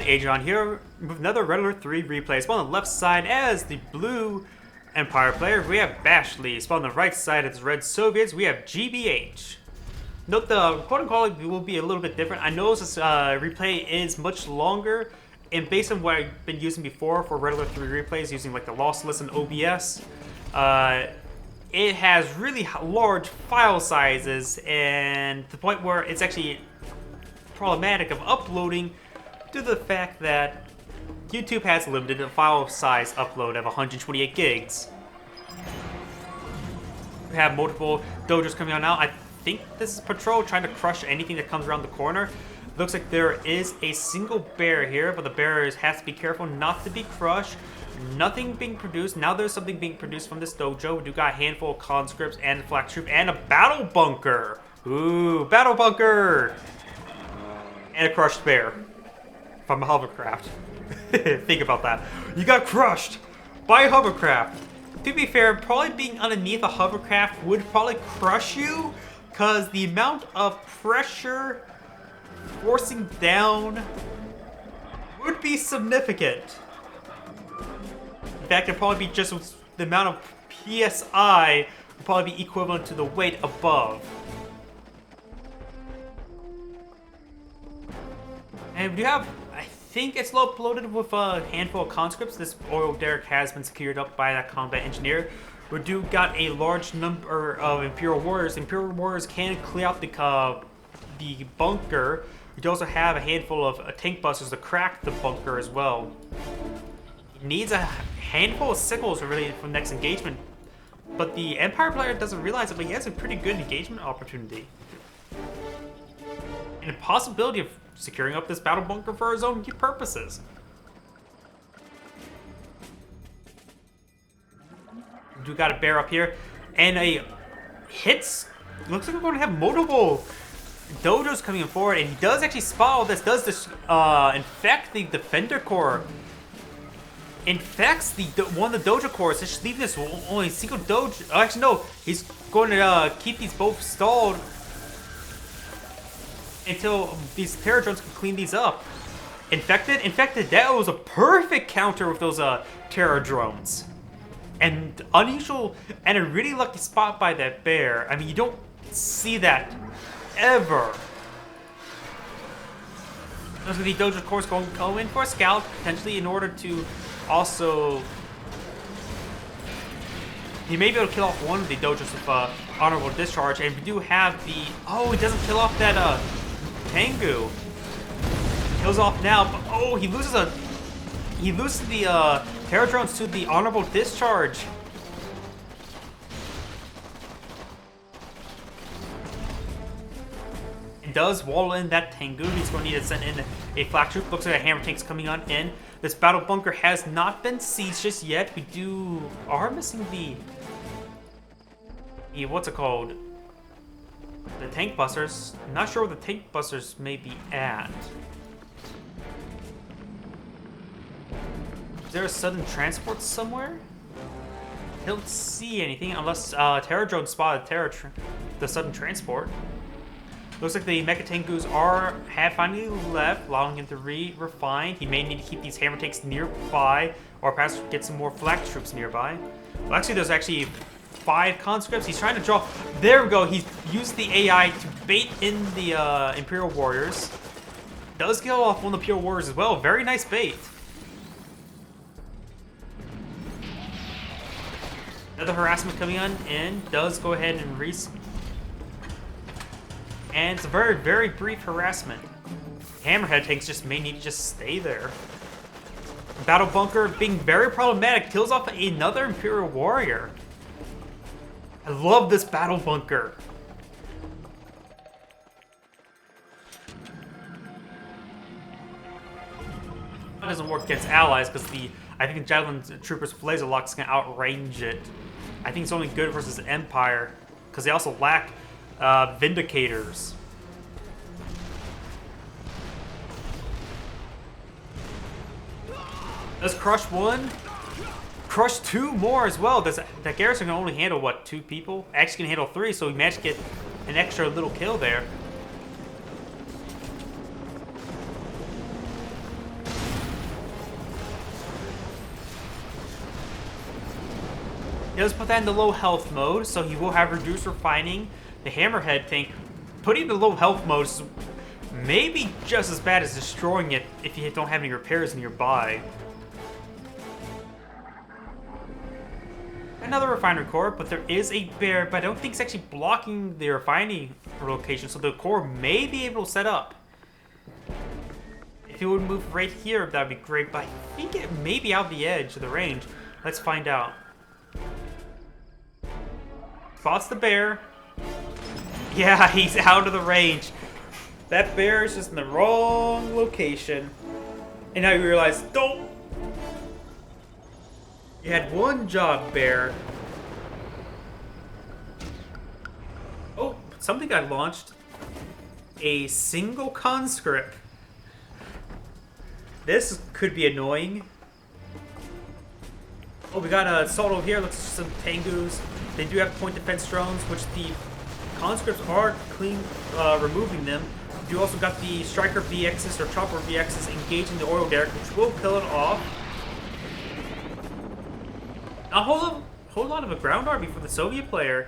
Agion here with another Red Alert 3 replay. Spawn on the left side as the blue Empire player, we have Bashley. Spawn on the right side as Red Soviets, we have GBH. Note the recording quality will be a little bit different. I know this replay is much longer, and based on what I've been using before for Red Alert 3 replays, using like the lossless and OBS, it has really large file sizes, and to the point where it's actually problematic of uploading due to the fact that YouTube has limited a file size upload of 128 gigs. We have multiple dojos coming out now. I think this is Patrol trying to crush anything that comes around the corner. Looks like there is a single bear here, but the bear has to be careful not to be crushed. Nothing being produced. Now there's something being produced from this dojo. We do got a handful of conscripts and a flak troop and a battle bunker. Ooh, battle bunker! And a crushed bear from a hovercraft. Think about that. You got crushed by a hovercraft. To be fair, probably being underneath a hovercraft would probably crush you, because the amount of pressure forcing down would be significant. In fact, it'd probably be just the amount of PSI would probably be equivalent to the weight above. And we do have, I think it's loaded with a handful of conscripts. This oil derrick has been secured up by that combat engineer. We do got a large number of Imperial Warriors. Imperial Warriors can clear out the bunker. We do also have a handful of tank busters to crack the bunker as well. It needs a handful of sickles really for the next engagement. But the Empire player doesn't realize it, but he has a pretty good engagement opportunity. And a possibility of securing up this battle bunker for his own purposes. We do got a bear up here, and a hits. Looks like we're going to have multiple dojos coming forward, and he does actually spot all this. Does this infect the defender core? Infects the one of the dojo cores, just leaving this only single dojo. Oh, actually, no, he's going to keep these both stalled until these terror drones can clean these up. Infected, that was a perfect counter with those terror drones. And unusual, and a really lucky spot by that bear. I mean, you don't see that ever. Those are the dojo of course going to go in for a scout, potentially in order to also... He may be able to kill off one of the dojos with honorable discharge, and we do have the... Oh, he doesn't kill off that Tengu. Kills off now, but oh, he loses the terror drones to the honorable discharge. It does wall in that Tengu. He's going to need to send in a flak troop. Looks like a hammer tank's coming on in. This battle bunker has not been sieged just yet. We are missing the what's it called? The tank busters. I'm not sure where the tank busters may be at. Is there a sudden transport somewhere? I don't see anything unless terror drone spotted the sudden transport. Looks like the Mecha Tengus have finally left, allowing him to refine. He may need to keep these hammer tanks nearby, or perhaps get some more flak troops nearby. Well, actually, there's actually 5 conscripts. He's trying to draw. There we go. He's used the AI to bait in the Imperial Warriors. Does kill off one of the Imperial Warriors as well. Very nice bait. Another harassment coming on in. Does go ahead and and it's a very, very brief harassment. Hammerhead tanks just may need to just stay there. Battle bunker being very problematic. Kills off another Imperial Warrior. I love this battle bunker. That doesn't work against allies because I think the Javelin Troopers with laser locks can outrange it. I think it's only good versus Empire because they also lack Vindicators. Let's crush one. Crush 2 more as well. That garrison can only handle, what, 2 people? Actually can handle 3, so we managed to get an extra little kill there. He does put that in the low health mode, so he will have reduced refining. The hammerhead tank, putting the low health mode is maybe just as bad as destroying it if you don't have any repairs nearby. Another refinery core, but there is a bear, but I don't think it's actually blocking the refining location, so the core may be able to set up. If it would move right here, that would be great, but I think it may be out the edge of the range. Let's find out. Spots the bear. Yeah, he's out of the range. That bear is just in the wrong location. And now you realize, don't. You had one job, bear. Oh, something got launched. A single conscript. This could be annoying. Oh, we got a assault over here. Looks like some Tengus. They do have point defense drones, which the conscripts are removing them. You also got the striker VXs or chopper VXs engaging the oil derrick, which will kill it off. A whole lot of a ground army for the Soviet player.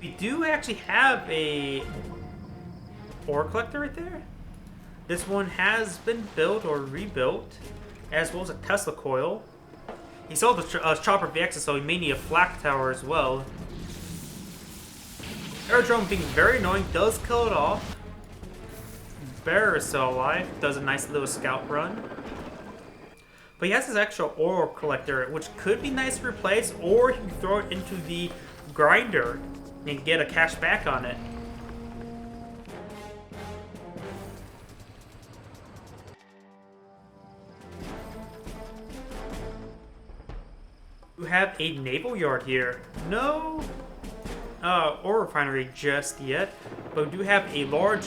We do actually have a ore collector right there. This one has been built or rebuilt, as well as a Tesla coil. He saw the chopper VXs, so he may need a flak tower as well. Aerodrome being very annoying, does kill it off. Bear is still alive, does a nice little scout run. But he has his extra ore collector, which could be nice to replace, or he can throw it into the grinder and get a cash back on it. We have a naval yard here. No ore refinery just yet, but we do have a large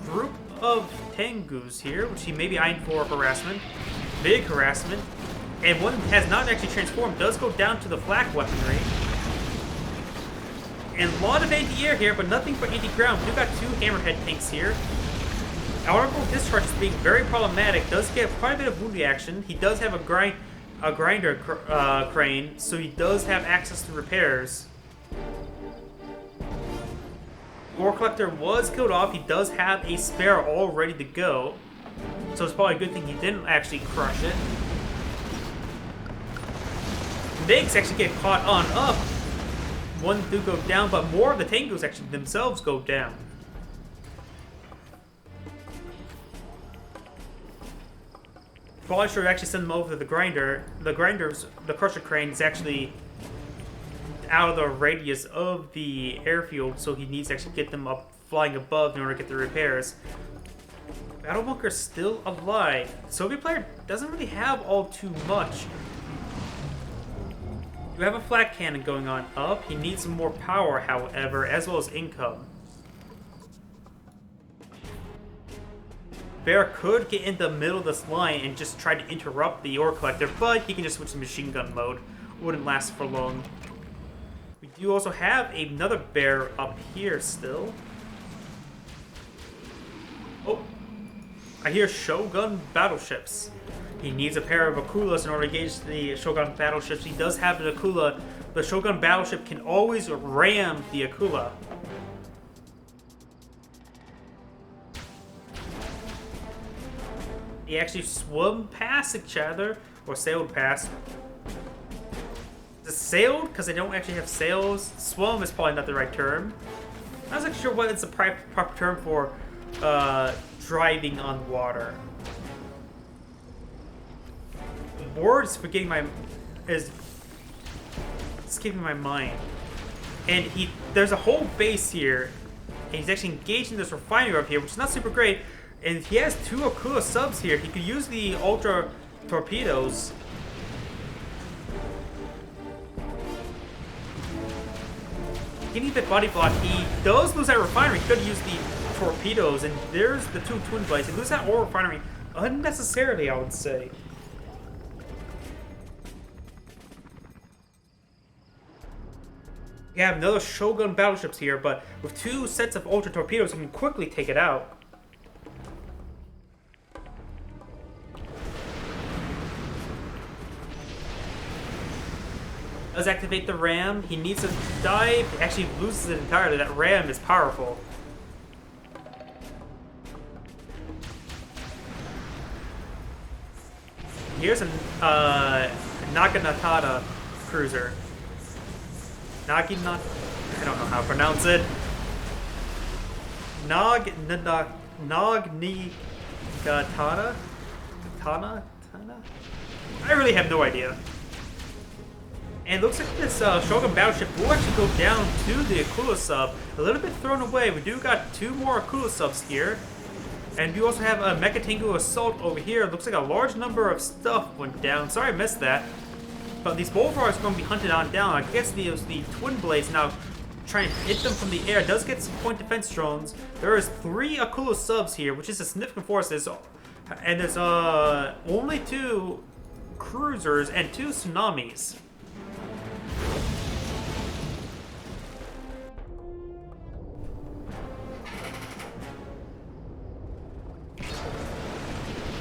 group of Tengus here, which he may be eyeing for harassment. Big harassment. And one has not actually transformed, does go down to the flak weaponry. And a lot of anti-air here, but nothing for anti-ground. We do got two hammerhead tanks here. Honorable discharge is being very problematic, does get quite a bit of wound reaction. He does have a grinder crane, so he does have access to repairs. Ore collector was killed off. He does have a spare all ready to go, so it's probably a good thing he didn't actually crush it. Tanks actually get caught on up. One do go down, but more of the Tengus actually themselves go down. Probably should actually send them over to the grinder. The crusher crane is actually out of the radius of the airfield, so he needs to actually get them up flying above in order to get the repairs. Battle bunker still alive. Soviet player doesn't really have all too much. You have a flak cannon going on up. He needs some more power, however, as well as income. Bear could get in the middle of this line and just try to interrupt the ore collector, but he can just switch to machine gun mode. Wouldn't last for long. We do also have another bear up here still. Oh, I hear Shogun battleships. He needs a pair of Akulas in order to engage the Shogun battleships. He does have an Akula. The Shogun battleship can always ram the Akula. They actually swim past each other, or sailed past. Is it sailed? Because they don't actually have sails. Swim is probably not the right term. I'm not actually sure what is the proper term for driving on water. The word is escaping my mind. And there's a whole base here, and he's actually engaging this refinery up here, which is not super great. And he has two Akula subs here. He could use the ultra torpedoes. He needs that body block. He does lose that refinery. He could use the torpedoes, and there's the two twin blades. He loses that ore refinery unnecessarily, I would say. We have another Shogun battleships here, but with two sets of ultra torpedoes, he can quickly take it out. Does activate the ram. He needs to dive. Actually loses it entirely. That ram is powerful. Here's a Naginata cruiser. I don't know how to pronounce it. Nagnigatana? Tana? I really have no idea. And it looks like this Shogun battleship will actually go down to the Akula sub. A little bit thrown away. We do got 2 more Akula subs here. And we also have a Mecha Tengu Assault over here. It looks like a large number of stuff went down. Sorry I missed that. But these bullfrogs are going to be hunted on down. I guess the Twin Blades now try and hit them from the air. It does get some point defense drones. There is 3 Akula subs here, which is a significant force. And there's only 2 cruisers and 2 tsunamis.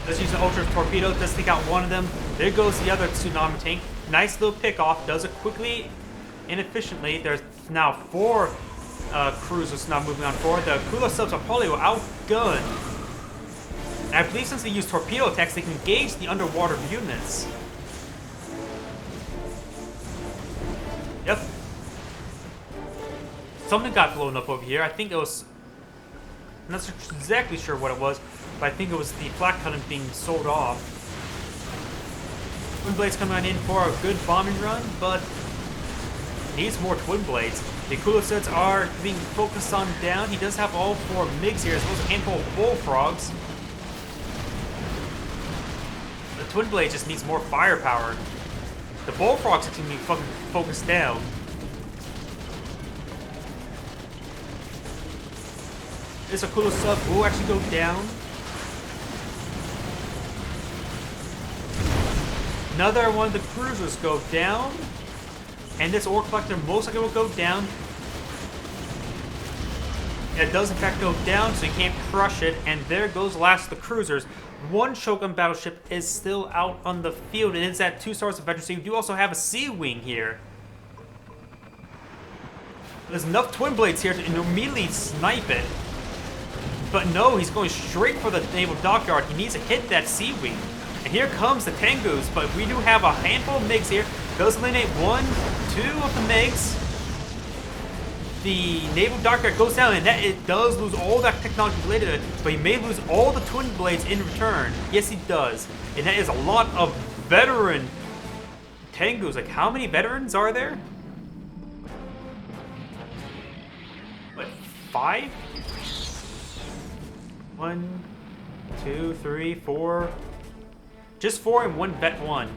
Let's use an Ultra Torpedo. Does take out one of them. There goes the other tsunami tank. Nice little pickoff. Does it quickly and efficiently. There's now 4 cruisers now moving on forward. The Akula subs are probably outgunned. And I believe since they use torpedo attacks, they can engage the underwater units. Yep. Something got blown up over here. I think it was... I'm not exactly sure what it was, but I think it was the flak cannon being sold off. Twin Blades coming on in for a good bombing run, but needs more Twin Blades. The Akula sets are being focused on down. He does have all 4 MiGs here, as well as a handful of bullfrogs. The Twin Blade just needs more firepower. The bullfrogs are going to be fucking focused down. This Akula sub will actually go down. Another one of the cruisers go down. And this ore collector most likely will go down. It does in fact go down, so you can't crush it. And there goes the last of the cruisers. 1 Shogun battleship is still out on the field, and it's at 2 stars of veterancy. We do also have a Sea Wing here. There's enough Twin Blades here to immediately snipe it. But no, he's going straight for the naval dockyard. He needs to hit that Sea Wing. And here comes the Tengus, but we do have a handful of MiGs here. Does eliminate 1, 2 of the MiGs. The naval dockyard goes down, and that it does lose all that technology related to it, but he may lose all the Twin Blades in return. Yes, he does. And that is a lot of veteran Tengus. Like, how many veterans are there? What, 5? 1, 2, 3, 4. Just 4 and 1 vet 1.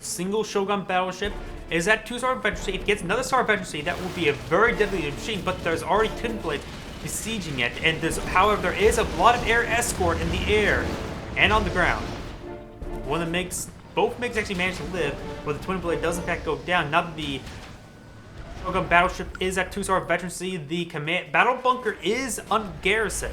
Single Shogun battleship is at 2-star veterancy. If it gets another star veterancy, that will be a very deadly machine. But there's already Twin Blade besieging it, and however, there is a lot of air escort in the air and on the ground. One of the MiGs, both MiGs actually managed to live, but the Twin Blade does in fact go down. Now that the Shogun battleship is at 2-star veterancy, the command battle bunker is ungarrisoned.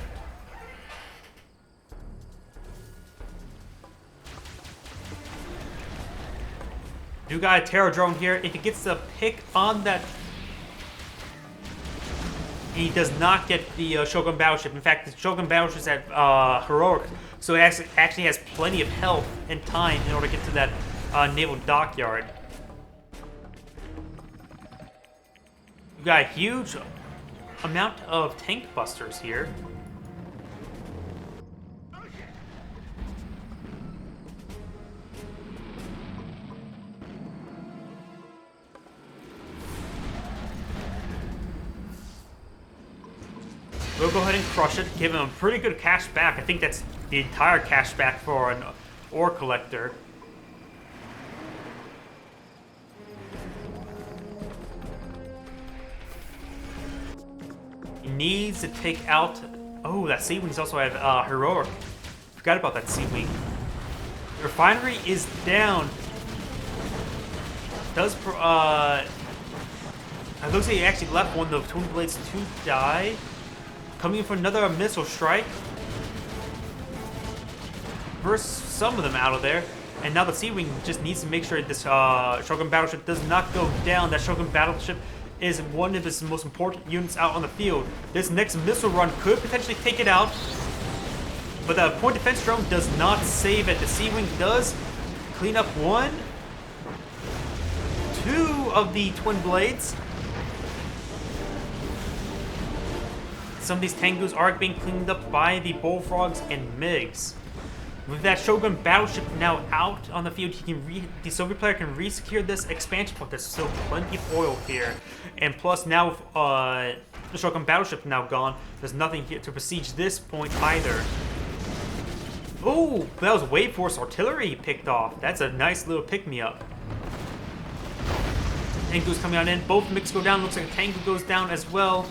You got a Terror drone here. If he gets the pick on that, he does not get the Shogun battleship. In fact, the Shogun battleship is at heroic, so it actually has plenty of health and time in order to get to that naval dockyard. You got a huge amount of tank busters here. We'll go ahead and crush it, give him a pretty good cash back. I think that's the entire cash back for an ore collector. He needs to take out... Oh, that Sea Wing's also at heroic. Forgot about that Sea Wing. The refinery is down. Does... it looks like he actually left one of the Twin Blades to die. Coming in for another missile strike. Burst some of them out of there. And now the Sea Wing just needs to make sure this Shogun battleship does not go down. That Shogun battleship is one of his most important units out on the field. This next missile run could potentially take it out, but the point defense drone does not save it. The Sea Wing does clean up one, two of the twin blades. Some of these Tengus are being cleaned up by the Bullfrogs and MiGs. With that Shogun battleship now out on the field, the Soviet player can re-secure this expansion point. There's still plenty of oil here. And plus now with the Shogun battleship now gone, there's nothing here to besiege this point either. Oh, that was Wave Force artillery he picked off. That's a nice little pick-me-up. Tengu's coming on in. Both MiGs go down. Looks like a Tengu goes down as well.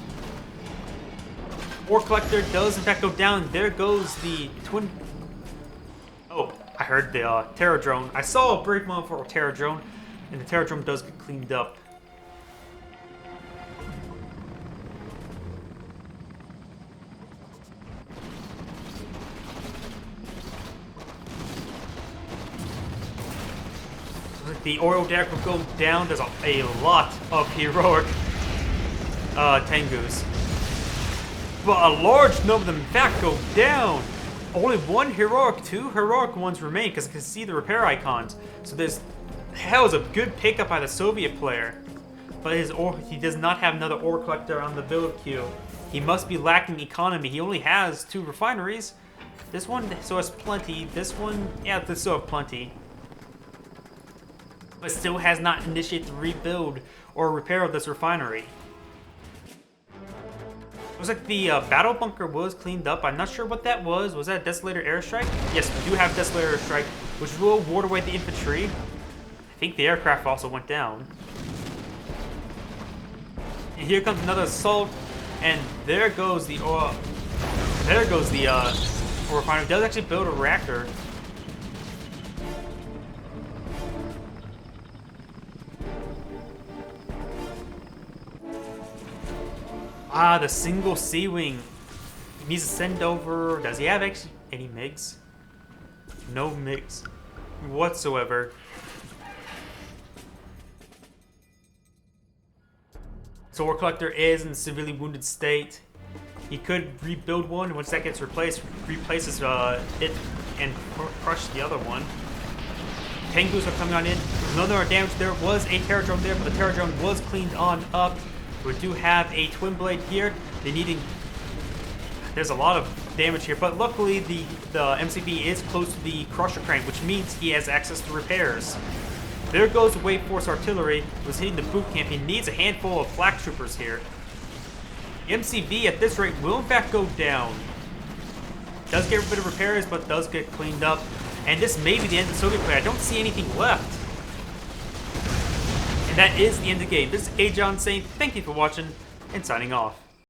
Ore Collector does in fact go down. There goes the twin... Oh, I heard the Terror Drone. I saw a brave moment for a Terror Drone, and the Terror Drone does get cleaned up. The oil deck will go down. There's a lot of heroic Tengus. But a large number of them, in fact, go down. Only one heroic, two heroic ones remain, because I can see the repair icons. So that was a good pickup by the Soviet player. But he does not have another ore collector on the build queue. He must be lacking economy. He only has 2 refineries. This one still has plenty. This one, yeah, they still have plenty. But still has not initiated the rebuild or repair of this refinery. Looks like the battle bunker was cleaned up. I'm not sure what that was. Was that a Desolator airstrike? Yes, we do have Desolator airstrike, which will ward away the infantry. I think the aircraft also went down. And here comes another assault, and there goes the oil. There goes the refinery. It does actually build a reactor. Ah, the single Sea Wing. He needs to send over... Does he have actually any MiGs? No MiGs whatsoever. So Ore Collector is in a severely wounded state. He could rebuild one. Once that gets replaced, replaces it and crush the other one. Tengus are coming on in. None are damaged. There was a Terror Drone there, but the Terror Drone was cleaned on up. We do have a twin blade here. There's a lot of damage here, but luckily the MCB is close to the crusher crane, which means he has access to repairs. There goes Wave Force artillery. Was hitting the boot camp. He needs a handful of flak troopers here. MCV at this rate will in fact go down. Does get a bit of repairs, but does get cleaned up. And this may be the end of the Soviet play. I don't see anything left. And that is the end of the game. This is Agion saying thank you for watching and signing off.